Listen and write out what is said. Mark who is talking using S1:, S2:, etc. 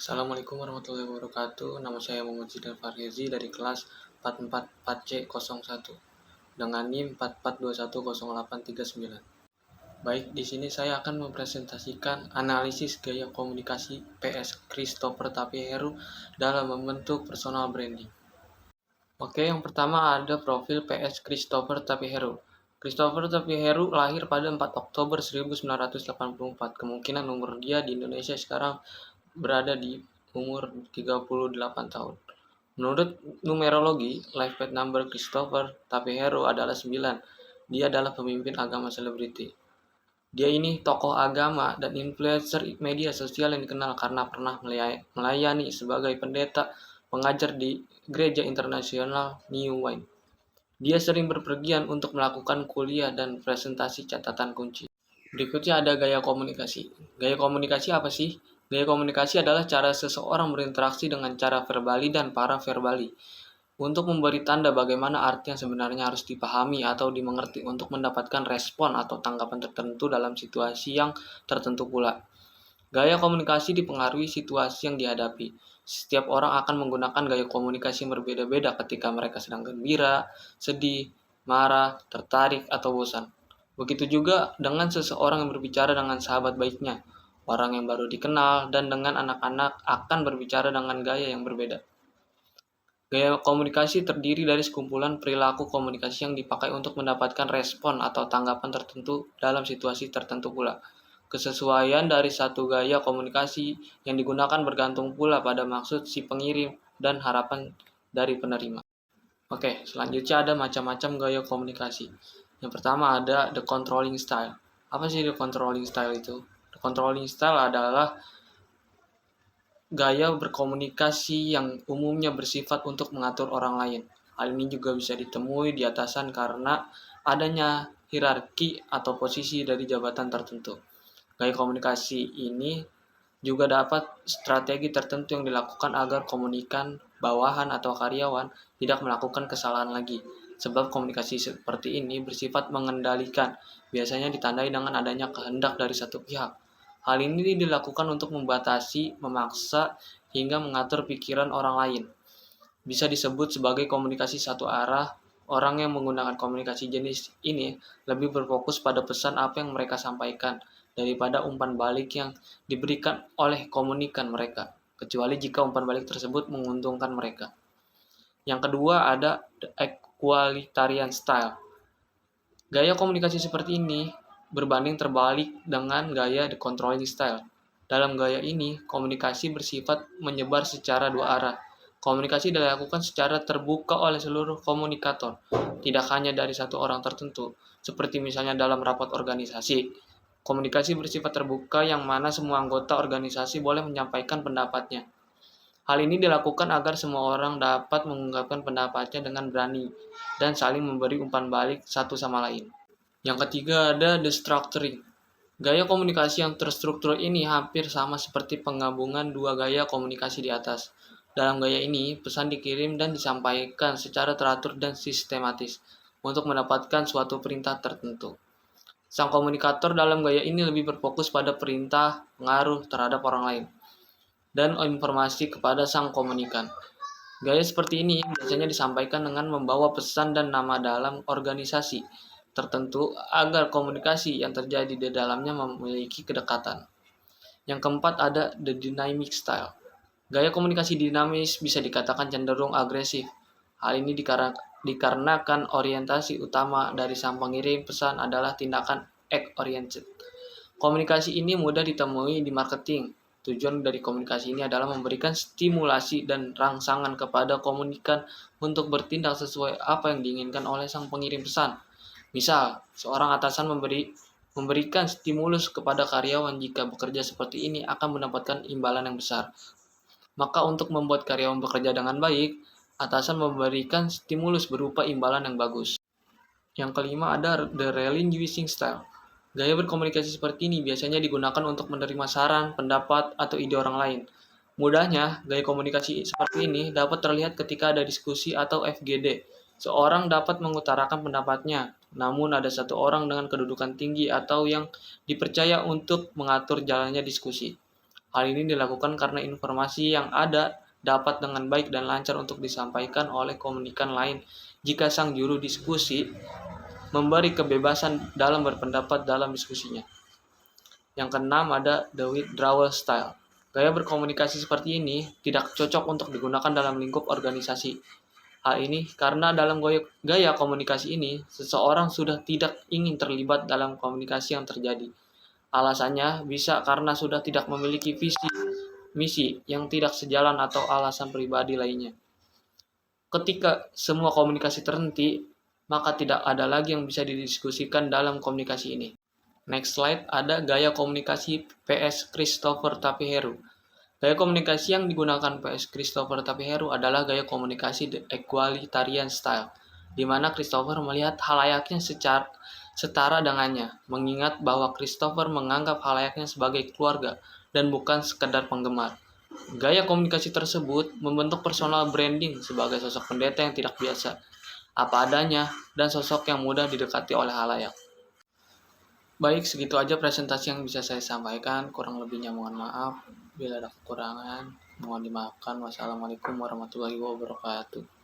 S1: Assalamualaikum warahmatullahi wabarakatuh. Nama saya Muhammad Zidan Farhezi dari kelas 444C01 dengan NIM 44210839. Baik, di sini saya akan mempresentasikan analisis gaya komunikasi PS Christopher Tapiheru dalam membentuk personal branding. Oke, yang pertama ada profil PS Christopher Tapiheru. Christopher Tapiheru lahir pada 4 Oktober 1984. Kemungkinan umur dia di Indonesia sekarang berada di umur 38 tahun. Menurut numerologi, life path number Christopher Tapiheru adalah 9. Dia adalah pemimpin agama selebriti. Dia ini tokoh agama dan influencer media sosial yang dikenal karena pernah melayani sebagai pendeta pengajar di Gereja Internasional New Wine. Dia sering berpergian untuk melakukan kuliah dan presentasi catatan kunci. Berikutnya ada gaya komunikasi. Gaya komunikasi apa sih? Gaya komunikasi adalah cara seseorang berinteraksi dengan cara verbali dan paraverbali untuk memberi tanda bagaimana arti yang sebenarnya harus dipahami atau dimengerti untuk mendapatkan respon atau tanggapan tertentu dalam situasi yang tertentu pula. Gaya komunikasi dipengaruhi situasi yang dihadapi. Setiap orang akan menggunakan gaya komunikasi yang berbeda-beda ketika mereka sedang gembira, sedih, marah, tertarik, atau bosan. Begitu juga dengan seseorang yang berbicara dengan sahabat baiknya, orang yang baru dikenal, dan dengan anak-anak akan berbicara dengan gaya yang berbeda. Gaya komunikasi terdiri dari sekumpulan perilaku komunikasi yang dipakai untuk mendapatkan respon atau tanggapan tertentu dalam situasi tertentu pula. Kesesuaian dari satu gaya komunikasi yang digunakan bergantung pula pada maksud si pengirim dan harapan dari penerima. Oke, selanjutnya ada macam-macam gaya komunikasi. Yang pertama ada the controlling style. Apa sih the controlling style itu? The controlling style adalah gaya berkomunikasi yang umumnya bersifat untuk mengatur orang lain. Hal ini juga bisa ditemui di atasan karena adanya hierarki atau posisi dari jabatan tertentu. Gaya komunikasi ini juga dapat strategi tertentu yang dilakukan agar komunikan, bawahan, atau karyawan tidak melakukan kesalahan lagi. Sebab komunikasi seperti ini bersifat mengendalikan, biasanya ditandai dengan adanya kehendak dari satu pihak. Hal ini dilakukan untuk membatasi, memaksa, hingga mengatur pikiran orang lain. Bisa disebut sebagai komunikasi satu arah. Orang yang menggunakan komunikasi jenis ini lebih berfokus pada pesan apa yang mereka sampaikan daripada umpan balik yang diberikan oleh komunikan mereka, kecuali jika umpan balik tersebut menguntungkan mereka. Yang kedua ada the equalitarian style. Gaya komunikasi seperti ini berbanding terbalik dengan gaya the controlling style. Dalam gaya ini, komunikasi bersifat menyebar secara dua arah. Komunikasi dilakukan secara terbuka oleh seluruh komunikator, tidak hanya dari satu orang tertentu, seperti misalnya dalam rapat organisasi. Komunikasi bersifat terbuka yang mana semua anggota organisasi boleh menyampaikan pendapatnya. Hal ini dilakukan agar semua orang dapat mengungkapkan pendapatnya dengan berani dan saling memberi umpan balik satu sama lain. Yang ketiga ada the structuring. Gaya komunikasi yang terstruktur ini hampir sama seperti penggabungan dua gaya komunikasi di atas. Dalam gaya ini, pesan dikirim dan disampaikan secara teratur dan sistematis untuk mendapatkan suatu perintah tertentu. Sang komunikator dalam gaya ini lebih berfokus pada perintah, pengaruh terhadap orang lain, dan informasi kepada sang komunikan. Gaya seperti ini biasanya disampaikan dengan membawa pesan dan nama dalam organisasi tertentu agar komunikasi yang terjadi di dalamnya memiliki kedekatan. Yang keempat ada the dynamic style. Gaya komunikasi dinamis bisa dikatakan cenderung agresif. Hal ini dikarenakan orientasi utama dari sang pengirim pesan adalah tindakan act-oriented. Komunikasi ini mudah ditemui di marketing. Tujuan dari komunikasi ini adalah memberikan stimulasi dan rangsangan kepada komunikan untuk bertindak sesuai apa yang diinginkan oleh sang pengirim pesan. Misal, seorang atasan memberikan stimulus kepada karyawan jika bekerja seperti ini akan mendapatkan imbalan yang besar. Maka untuk membuat karyawan bekerja dengan baik, atasan memberikan stimulus berupa imbalan yang bagus. Yang kelima ada the relinquishing style. Gaya berkomunikasi seperti ini biasanya digunakan untuk menerima saran, pendapat, atau ide orang lain. Mudahnya, gaya komunikasi seperti ini dapat terlihat ketika ada diskusi atau FGD. Seorang dapat mengutarakan pendapatnya, namun ada satu orang dengan kedudukan tinggi atau yang dipercaya untuk mengatur jalannya diskusi. Hal ini dilakukan karena informasi yang ada dapat dengan baik dan lancar untuk disampaikan oleh komunikan lain jika sang juru diskusi memberi kebebasan dalam berpendapat dalam diskusinya. Yang keenam ada the withdrawal style. Gaya berkomunikasi seperti ini tidak cocok untuk digunakan dalam lingkup organisasi. Hal ini karena dalam gaya komunikasi ini, seseorang sudah tidak ingin terlibat dalam komunikasi yang terjadi. Alasannya bisa karena sudah tidak memiliki visi, misi yang tidak sejalan atau alasan pribadi lainnya. Ketika semua komunikasi terhenti, maka tidak ada lagi yang bisa didiskusikan dalam komunikasi ini. Next slide ada gaya komunikasi PS Christopher Tapiheru. Gaya komunikasi yang digunakan PS Christopher Tapiheru adalah gaya komunikasi the equalitarian style, di mana Christopher melihat halayaknya secara setara dengannya, mengingat bahwa Christopher menganggap halayaknya sebagai keluarga dan bukan sekedar penggemar. Gaya komunikasi tersebut membentuk personal branding sebagai sosok pendeta yang tidak biasa, apa adanya, dan sosok yang mudah didekati oleh halayak. Baik, segitu aja presentasi yang bisa saya sampaikan. Kurang lebihnya mohon maaf. Bila ada kekurangan, mohon dimaafkan. Wassalamualaikum warahmatullahi wabarakatuh.